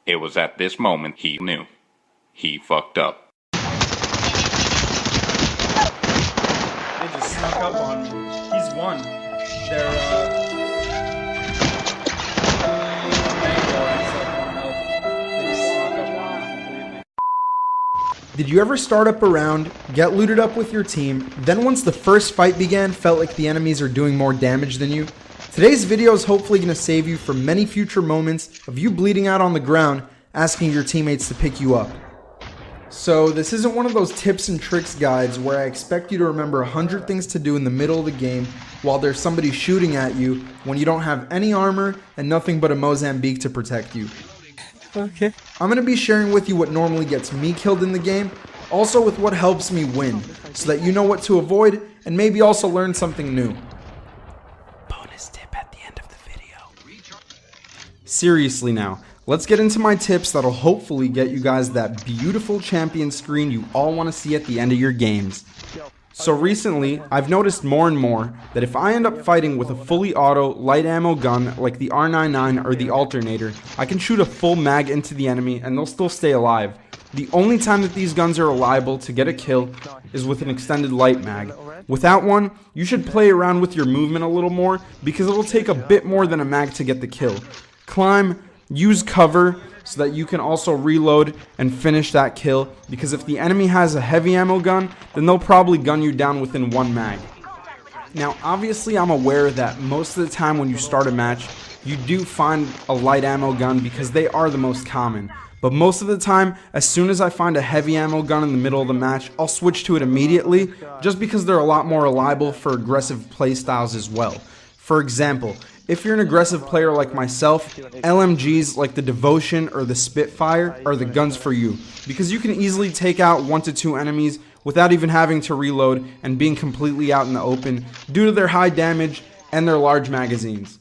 It was at this moment he knew. He fucked up. They just snuck up on me. He's won. They're, Did you ever start up a round, get looted up with your team, then once the first fight began, felt like the enemies are doing more damage than you? Today's video is hopefully going to save you from many future moments of you bleeding out on the ground, asking your teammates to pick you up. So this isn't one of those tips and tricks guides where I expect you to remember 100 things to do in the middle of the game while there's somebody shooting at you when you don't have any armor and nothing but a Mozambique to protect you. Okay. I'm going to be sharing with you what normally gets me killed in the game, also with what helps me win, so that you know what to avoid and maybe also learn something new. Bonus tip at the end of the video. Seriously now, let's get into my tips that'll hopefully get you guys that beautiful champion screen you all want to see at the end of your games. So recently, I've noticed more and more that if I end up fighting with a fully auto, light ammo gun like the R99 or the Alternator, I can shoot a full mag into the enemy and they'll still stay alive. The only time that these guns are reliable to get a kill is with an extended light mag. Without one, you should play around with your movement a little more because it'll take a bit more than a mag to get the kill. Climb, use cover, so that you can also reload and finish that kill, because if the enemy has a heavy ammo gun, then they'll probably gun you down within one mag. Now obviously I'm aware that most of the time when you start a match, you do find a light ammo gun because they are the most common. But most of the time, as soon as I find a heavy ammo gun in the middle of the match, I'll switch to it immediately, just because they're a lot more reliable for aggressive playstyles as well. For example, if you're an aggressive player like myself, LMGs like the Devotion or the Spitfire are the guns for you, because you can easily take out 1 to 2 enemies without even having to reload and being completely out in the open due to their high damage and their large magazines.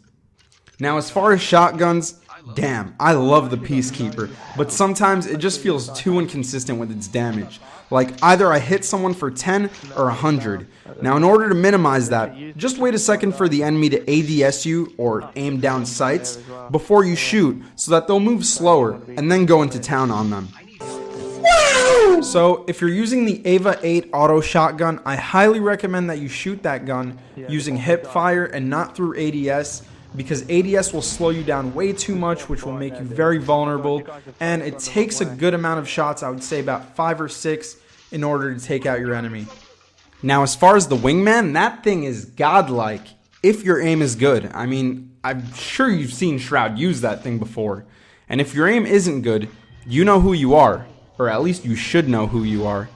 Now as far as shotguns, damn, I love the Peacekeeper, but sometimes it just feels too inconsistent with its damage. Like either I hit someone for 10 or 100. Now in order to minimize that, just wait a second for the enemy to ADS you or aim down sights before you shoot so that they'll move slower and then go into town on them. So if you're using the Ava 8 auto shotgun, I highly recommend that you shoot that gun using hip fire and not through ADS, because ADS will slow you down way too much, which will make you very vulnerable, and it takes a good amount of shots, I would say about 5 or 6, in order to take out your enemy. Now as far as the Wingman, that thing is godlike if your aim is good. I mean, I'm sure you've seen Shroud use that thing before, and if your aim isn't good, you know who you are, or at least you should know who you are.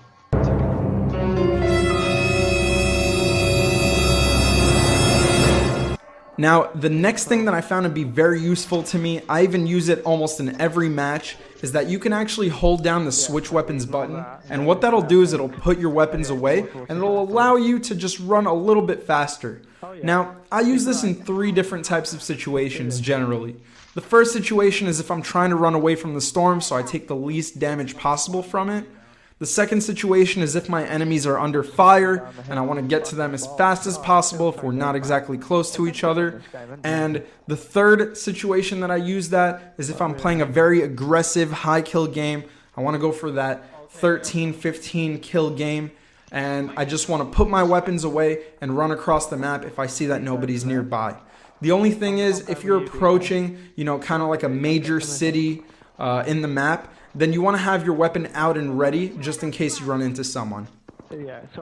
Now, the next thing that I found to be very useful to me, I even use it almost in every match, is that you can actually hold down the switch weapons button, and what that'll do is it'll put your weapons away, and it'll allow you to just run a little bit faster. Now, I use this in 3 different types of situations generally. The first situation is if I'm trying to run away from the storm, so I take the least damage possible from it. The second situation is if my enemies are under fire and I want to get to them as fast as possible if we're not exactly close to each other. And the third situation that I use that is if I'm playing a very aggressive high kill game. I want to go for that 13-15 kill game, and I just want to put my weapons away and run across the map if I see that nobody's nearby. The only thing is, if you're approaching, kind of like a major city in the map, then you want to have your weapon out and ready just in case you run into someone.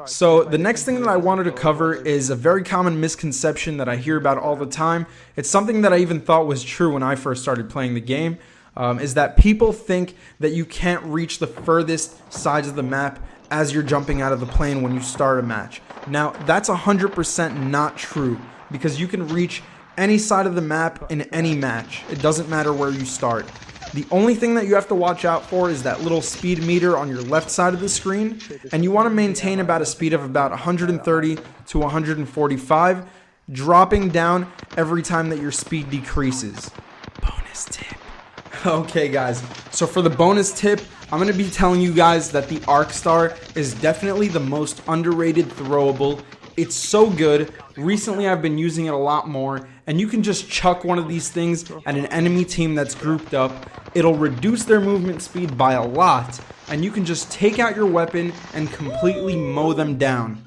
So the next thing that I wanted to cover is a very common misconception that I hear about all the time. It's something that I even thought was true when I first started playing the game, is that people think that you can't reach the furthest sides of the map as you're jumping out of the plane when you start a match. Now that's 100% not true, because you can reach any side of the map in any match. It doesn't matter where you start. The only thing that you have to watch out for is that little speed meter on your left side of the screen, and you want to maintain about a speed of about 130 to 145, dropping down every time that your speed decreases. Bonus tip. Okay guys, so for the bonus tip, I'm going to be telling you guys that the Arc Star is definitely the most underrated throwable. It's so good. Recently I've been using it a lot more, and you can just chuck one of these things at an enemy team that's grouped up, It'll reduce their movement speed by a lot, and you can just take out your weapon and completely mow them down.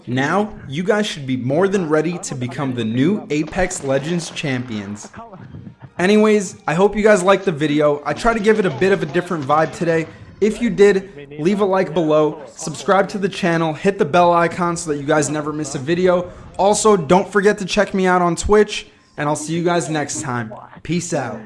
Now, you guys should be more than ready to become the new Apex Legends champions. Anyways, I hope you guys liked the video. I try to give it a bit of a different vibe today. If you did, leave a like below, subscribe to the channel, hit the bell icon so that you guys never miss a video. Also, don't forget to check me out on Twitch, and I'll see you guys next time. Peace out.